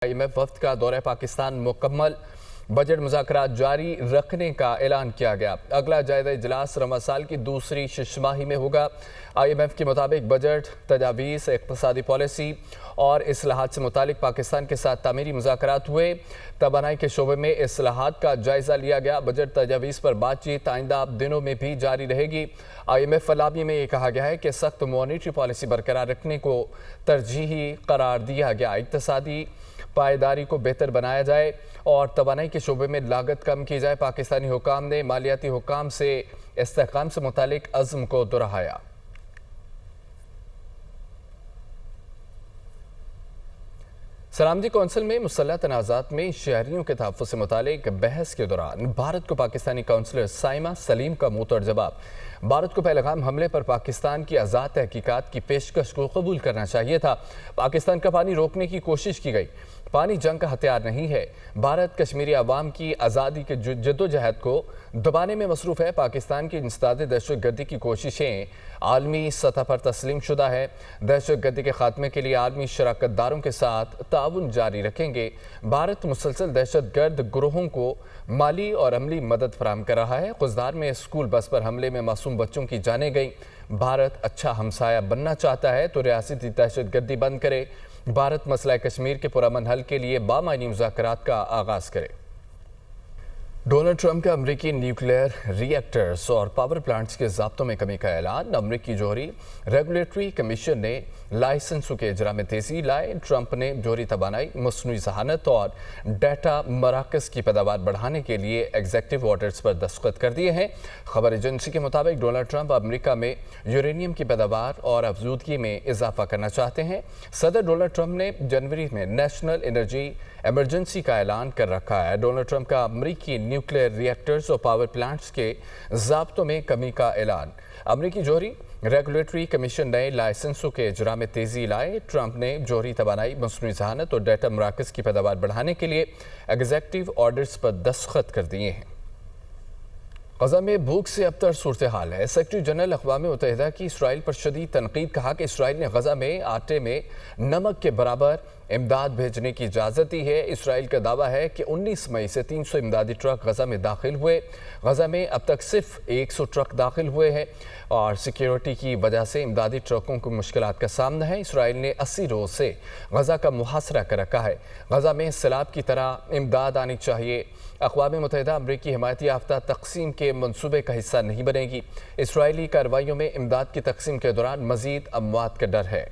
IMF वफ्द का दौरा पाकिस्तान मुकम्मल। बजट मुज़ाकरात जारी रखने का ऐलान किया गया। अगला जायज़ा इजलास रमज़ान साल की दूसरी शिशमाही में होगा। IMF के मुताबिक बजट तजावीज़, इक़्तिसादी पॉलिसी और इस्लाहात से मुतालिक पाकिस्तान के साथ तामीरी मुज़ाकरात हुए। तवानाई के शोबे में इस्लाहात का जायज़ा लिया गया। बजट तजावीज़ पर बातचीत आइंदा दिनों में भी जारी रहेगी। IMF फलामी में ये कहा गया है कि सख्त मॉनिटरी पॉलिसी बरकरार रखने को तरजीही करार दिया गया। इक़्तिसादी पायदारी को बेहतर बनाया जाए और तवानाई के शोबे में लागत कम की जाए। पाकिस्तानी हुकाम ने मालियाती हुकाम से इस्तेहकाम से मुतालिक अज़्म को दोहराया। सलामती कौंसिल में मुसल्लह तनाज़ात में शहरियों के तहफ़्फ़ुज़ से मुतालिक बहस के दौरान भारत को पाकिस्तानी काउंसलर साइमा सलीम का मुंहतोड़ जवाब। भारत को पहलगाम हमले पर पाकिस्तान की आज़ाद तहकीकात की पेशकश को कबूल करना चाहिए था। पाकिस्तान का पानी रोकने की कोशिश की गई। पानी जंग का हथियार नहीं है। भारत कश्मीरी अवाम की आज़ादी के जद्दोजहद को दबाने में मसरूफ़ है। पाकिस्तान की इंसदाद दहशतगर्दी की कोशिशें आलमी सतह पर तस्लीम शुदा है। दहशतगर्दी के खात्मे के लिए आलमी शराकतदारों के साथ ताउन जारी रखेंगे। भारत मुसलसल दहशतगर्द ग्रोहों को माली और अमली मदद फराहम कर रहा है। खुजदार में स्कूल बस पर हमले में मासूम बच्चों की जानें गई। भारत अच्छा हमसाया बनना चाहता है तो रियासती दहशतगर्दी बंद करे। भारत मसला कश्मीर के पुरअमन हल के लिए बामायनी मुज़ाकरात का आगाज़ करे। डोनाल्ड ट्रंप का अमरीकी न्यूक्लियर रिएक्टर्स और पावर प्लांट्स के ज़ाब्तों में कमी का ऐलान। अमरीकी जोहरी रेगुलेटरी कमीशन ने लाइसेंसों के इजरा में तेज़ी लाए। ट्रंप ने जोहरी तवानाई, मसनूई ज़हानत और डाटा मराकज़ की पैदावार बढ़ाने के लिए एग्जेक्टिव ऑर्डर्स पर दस्तखत कर दिए हैं। खबर एजेंसी के मुताबिक डोनाल्ड ट्रंप अमरीका में यूरेनियम की पैदावार और अफजूदगी में इजाफा करना चाहते हैं। सदर डोनाल्ड ट्रंप ने जनवरी में नेशनल एनर्जी इमरजेंसी का ऐलान कर रखा है। डोनाल्ड ट्रंप का अमरीकी न्यूक्लियर रिएक्टर्स और पावर प्लांट्स के ज़ाब्तों में कमी का ऐलान। अमरीकी जोहरी रेगुलेटरी कमीशन नए लाइसेंसों के इजरा में तेज़ी लाए। ट्रंप ने जोहरी तवानाई, मसनूई ज़हानत और डाटा मराकज़ की पैदावार बढ़ाने के लिए एग्जेक्टिव ऑर्डर्स पर दस्तखत कर दिए हैं। गज़ा में भूख से अबतर सूरत हाल है। सेक्रेटरी जनरल अक़वाम मुत्तहिदा की इसराइल पर शदीद तनकीद। कहा कि इसराइल ने गज़ा में आटे में नमक के बराबर इमदाद भेजने की इजाज़त दी है। इसराइल का दावा है कि 19 मई से 300 इमदादी ट्रक गज़ा में दाखिल हुए। गज़ा में अब तक सिर्फ 100 ट्रक दाखिल हुए हैं और सिक्योरिटी की वजह से इमदादी ट्रकों को मुश्किलात का सामना है। इसराइल ने 80 रोज़ से गज़ा का मुहासरा कर रखा है। गज़ा में सैलाब की तरह इमदाद आनी चाहिए। अक़वाम मुत्तहिदा अमरीकी हिमायती याफ्ता तकसीम के मनसूबे का हिस्सा नहीं बनेगी। इसराइली कार्रवाइयों में इमदाद की तकसीम के दौरान मज़ीद अमवात का डर है।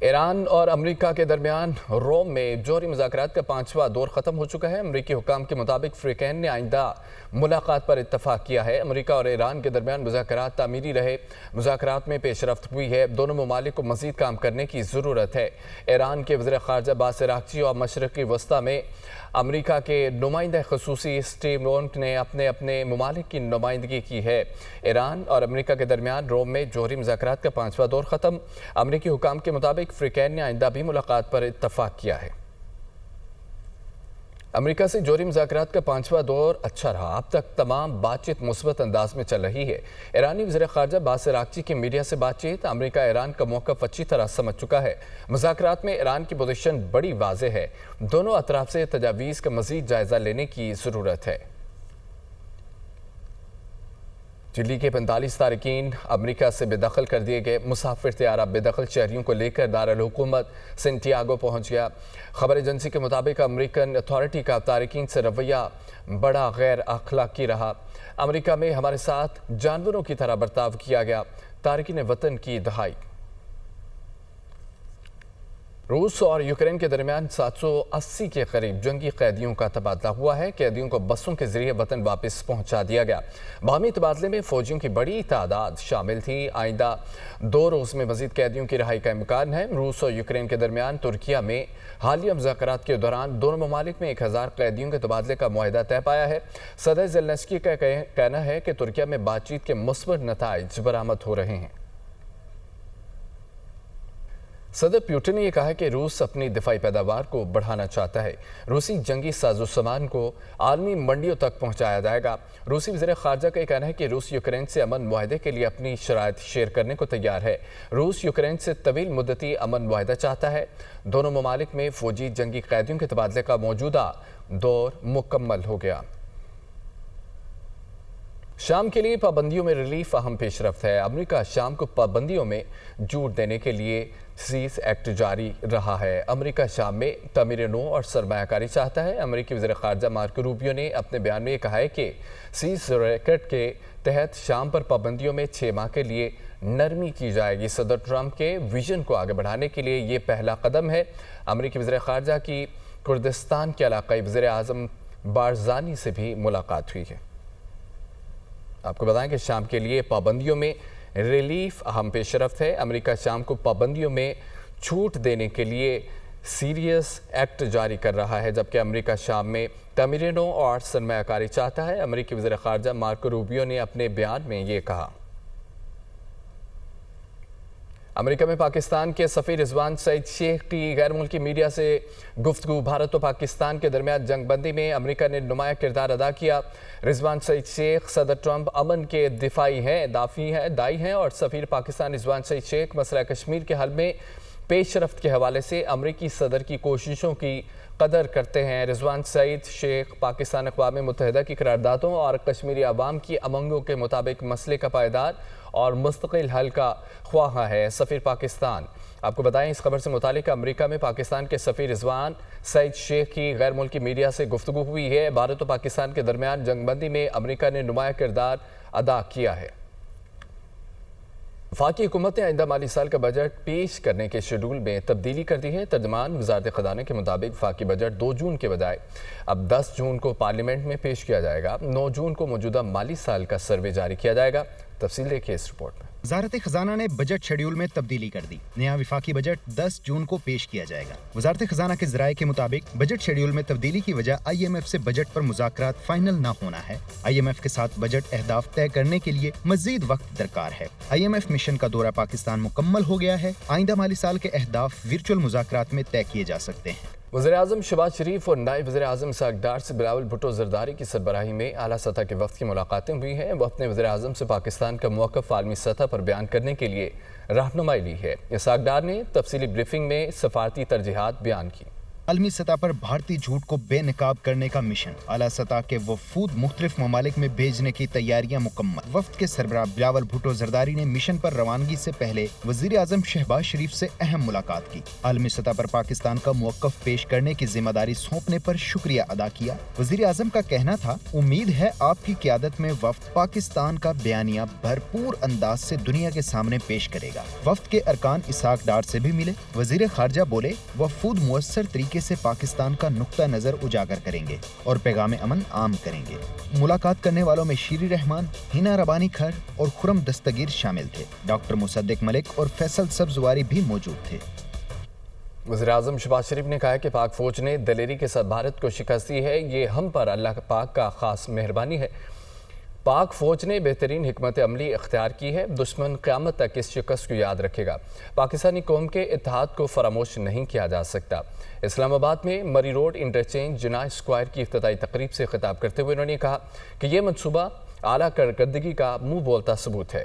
ईरान और अमेरिका के दरमियान रोम में जोहरी मुज़ाकरात का 5वां दौर ख़त्म हो चुका है। अमेरिकी हुकाम के मुताबिक फ़रीक़ैन ने आइंदा मुलाकात पर इत्तफ़ाक़ किया है। अमेरिका और ईरान के दरमियान मुज़ाकरात तामीरी रहे। मुज़ाकरात में पेशरफ्त हुई है। दोनों ममालिक को मज़ीद काम करने की ज़रूरत है। ईरान के वज़ीर ख़ारजा अब्बास अराग़ची और मशरक़ी वस्ता में अमेरिका के नुमाइंदा ख़ुसूसी स्टीव वोन्क ने अपने अपने ममालिक की नुमाइंदगी की है। ईरान और अमेरिका के दरमियान रोम में जोहरी मुज़ाकरात का 5वां दौर ख़त्म। अमेरिकी हुकाम के मुताबिक फ़रीक़ैन ने आइंदा भी मुलाकात पर इत्तफ़ाक़ किया है। अमेरिका से जोहरी मुज़ाकरात का 5वां दौर अच्छा रहा। अब तक तमाम बातचीत मुस्बत अंदाज में चल रही है। ईरानी वज़ीर ख़ारजा अब्बास अराग़ची की मीडिया से बातचीत। अमेरिका ईरान का मौक़िफ़ अच्छी तरह समझ चुका है। मुज़ाकरात में ईरान की पोजीशन बड़ी वाज़ेह है। दोनों अतराफ़ से तजावीज़ का मज़ीद जायज़ा लेने की ज़रूरत है। चिली के 45 तारकीन अमेरिका से बेदखल कर दिए गए। मुसाफिर तैयारा बेदखल शहरियों को लेकर दारुल हुकूमत सेंटियागो पहुंच गया। खबर एजेंसी के मुताबिक अमेरिकन अथॉरिटी का तारकीन से रवैया बड़ा गैर अखलाकी रहा। अमेरिका में हमारे साथ जानवरों की तरह बर्ताव किया गया। तारकीन वतन की दहाई। रूस और यूक्रेन के दरमियान 780 के करीब जंगी कैदियों का तबादला हुआ है। कैदियों को बसों के जरिए वतन वापस पहुंचा दिया गया। बाहमी तबादले में फौजियों की बड़ी तादाद शामिल थी। आइंदा 2 रोज़ में मजीद कैदियों की रिहाई का इम्कान है। रूस और यूक्रेन के दरमियान तुर्किया में हालिया मुज़ाकरात के दौरान दोनों ममालिक में 1000 कैदियों के तबादले का मुआहदा तय पाया है। सदर ज़ेलेंस्की का कहना है कि तुर्किया में बातचीत के मुस्बत नताइज बरामद हो रहे हैं। सदर प्यूटिन ने यह कहा कि रूस अपनी दिफाई पैदावार को बढ़ाना चाहता है। रूसी जंगी साजो सामान को आलमी मंडियों तक पहुंचाया जाएगा। रूसी वज़ीर ख़ारजा का कहना है कि रूस यूक्रेन से अमन मुआहदे के लिए अपनी शराइत शेयर करने को तैयार है। रूस यूक्रेन से तवील मुद्दती अमन मुआहदा चाहता है। दोनों ममालिक में फ़ौजी जंगी कैदियों के तबादले का मौजूदा दौर मुकम्मल हो गया। शाम के लिए पाबंदियों में रिलीफ अहम पेशरफ्त है। अमेरिका शाम को पाबंदियों में जूट देने के लिए सीज एक्ट जारी रहा है। अमेरिका शाम में तमीर नो और सरमायाकारी चाहता है। अमेरिकी वज़ीर ख़ारजा मार्को रूबियो ने अपने बयान में कहा है कि सीज रैकेट के तहत शाम पर पाबंदियों में 6 माह के लिए नरमी की जाएगी। सदर ट्रंप के विजन को आगे बढ़ाने के लिए ये पहला कदम है। अमेरिकी वज़ीर ख़ारजा की कुर्दिस्तान के इलाक़ाई वज़ीर आज़म बारज़ानी से भी मुलाकात हुई है। आपको बताएं कि शाम के लिए पाबंदियों में रिलीफ अहम पेशरफ्त है। अमेरिका शाम को पाबंदियों में छूट देने के लिए सीरियस एक्ट जारी कर रहा है, जबकि अमेरिका शाम में तमीर नो और सरमायाकारी चाहता है। अमेरिकी वज़ीर ख़ारजा मार्को रूबियो ने अपने बयान में ये कहा। अमेरिका में पाकिस्तान के सफ़ीर रिजवान सईद शेख की गैर मुल्की मीडिया से गुफ्तगू। भारत और पाकिस्तान के दरमियान जंगबंदी में अमेरिका ने नुमाया किरदार अदा किया। रिजवान सईद शेख सदर ट्रंप अमन के दाई हैं और सफ़ीर पाकिस्तान रिजवान सईद शेख मसला कश्मीर के हल में पेशरफ्त के हवाले से अमरीकी सदर की कोशिशों की कदर करते हैं। रिजवान सईद शेख पाकिस्तान अक़वाम मुत्तहिदा की करारदादों और कश्मीरी अवाम की अमंगों के मुताबिक मसले का पायदार और मुस्तकिल हल का ख्वाह है। सफ़ीर पाकिस्तान, आपको बताएं इस खबर से मुतालिक अमेरिका में पाकिस्तान के सफ़ीर रिजवान सईद शेख की गैर मुल्की मीडिया से गुफ्तगू हुई है। भारत और पाकिस्तान के दरमियान जंगबंदी में अमेरिका ने नुमाया किरदार अदा किया है। वफाकी हुकूमत ने आइंदा माली साल का बजट पेश करने के शेड्यूल में तब्दीली कर दी है। तर्जमान वज़ारत ख़ज़ाना के मुताबिक वफाकी बजट 2 जून के बजाय अब 10 जून को पार्लियामेंट में पेश किया जाएगा। 9 जून को मौजूदा माली साल का सर्वे जारी किया जाएगा। तफसील देखिए इस रिपोर्ट में। वज़ारत ख़ज़ाना ने बजट शेड्यूल में तब्दीली कर दी। नया वफाकी बजट 10 जून को पेश किया जाएगा। वज़ारत ख़ज़ाना के ज़राए के मुताबिक बजट शेड्यूल में तब्दीली की वजह IMF से बजट पर मुज़ाकरात फाइनल न होना है। IMF के साथ बजट अहदाफ तय करने के लिए मज़ीद वक्त दरकार है। IMF मिशन का दौरा पाकिस्तान मुकम्मल हो गया है। आइंदा माली साल के अहदाफ वर्चुअल मुज़ाकरात में तय किए जा सकते हैं। वज़ीर-ए-आज़म शहबाज शरीफ और नायब वज़ीर-ए-आज़म इसहाक़ डार से बिलावल भुट्टो ज़रदारी की सरबराही में आला सतह के वफ़द की मुलाकातें हुई हैं। वो अपने वज़ीर-ए-आज़म से पाकिस्तान का मौक़िफ़ आलमी सतह पर बयान करने के लिए रहनुमाई ली है। इसहाक़ डार ने तफसीली ब्रीफिंग में सफ़ारती तरजीहात बयान की। आलमी सतह पर भारतीय झूठ को बेनकाब करने का मिशन, आला सतह के वफूद मुख्तलिफ ममालिक में भेजने की तैयारियां मुकम्मल। वफ्द के सरबराह बिलावल भुट्टो जरदारी ने मिशन पर रवानगी से पहले वजीर आजम शहबाज शरीफ से अहम मुलाकात की। आलमी सतह पर पाकिस्तान का मौक़िफ़ पेश करने की जिम्मेदारी सौंपने पर शुक्रिया अदा किया। वजीर आजम का कहना था, उम्मीद है आपकी क़यादत में वफ्द पाकिस्तान का बयानिया भरपूर अंदाज से दुनिया के सामने पेश करेगा। वफ्द के अरकान इसहाक़ डार से भी मिले। वजीर खारजा बोले, वफूद मुअस्सर तरीके से पाकिस्तान का नुक्ता नजर उजागर करेंगे और पैगाम अमन आम करेंगे। मुलाकात करने वालों में शीरी रहमान, हिना रबानी खर और खुरम दस्तगीर शामिल थे। डॉक्टर मुसद्दिक मलिक और फैसल सब्जवारी भी मौजूद थे। वज़ीर-ए-आज़म शहबाज शरीफ ने कहा कि पाक फौज ने दलेरी के साथ भारत को शिकस्त दी है। ये हम पर अल्लाह पाक का खास मेहरबानी है। पाक फौज ने बेहतरीन हिकमत अमली इख्तियार की है। दुश्मन क़यामत तक इस शिकस्त को याद रखेगा। पाकिस्तानी कौम के इत्तेहाद को फरामोश नहीं किया जा सकता। इस्लामाबाद में मरी रोड इंटरचेंज जिनाह स्क्वायर की इफ्तिताई तकरीब से खिताब करते हुए उन्होंने कहा कि यह मनसूबा आला कारकर्दगी का मुँह बोलता सबूत है।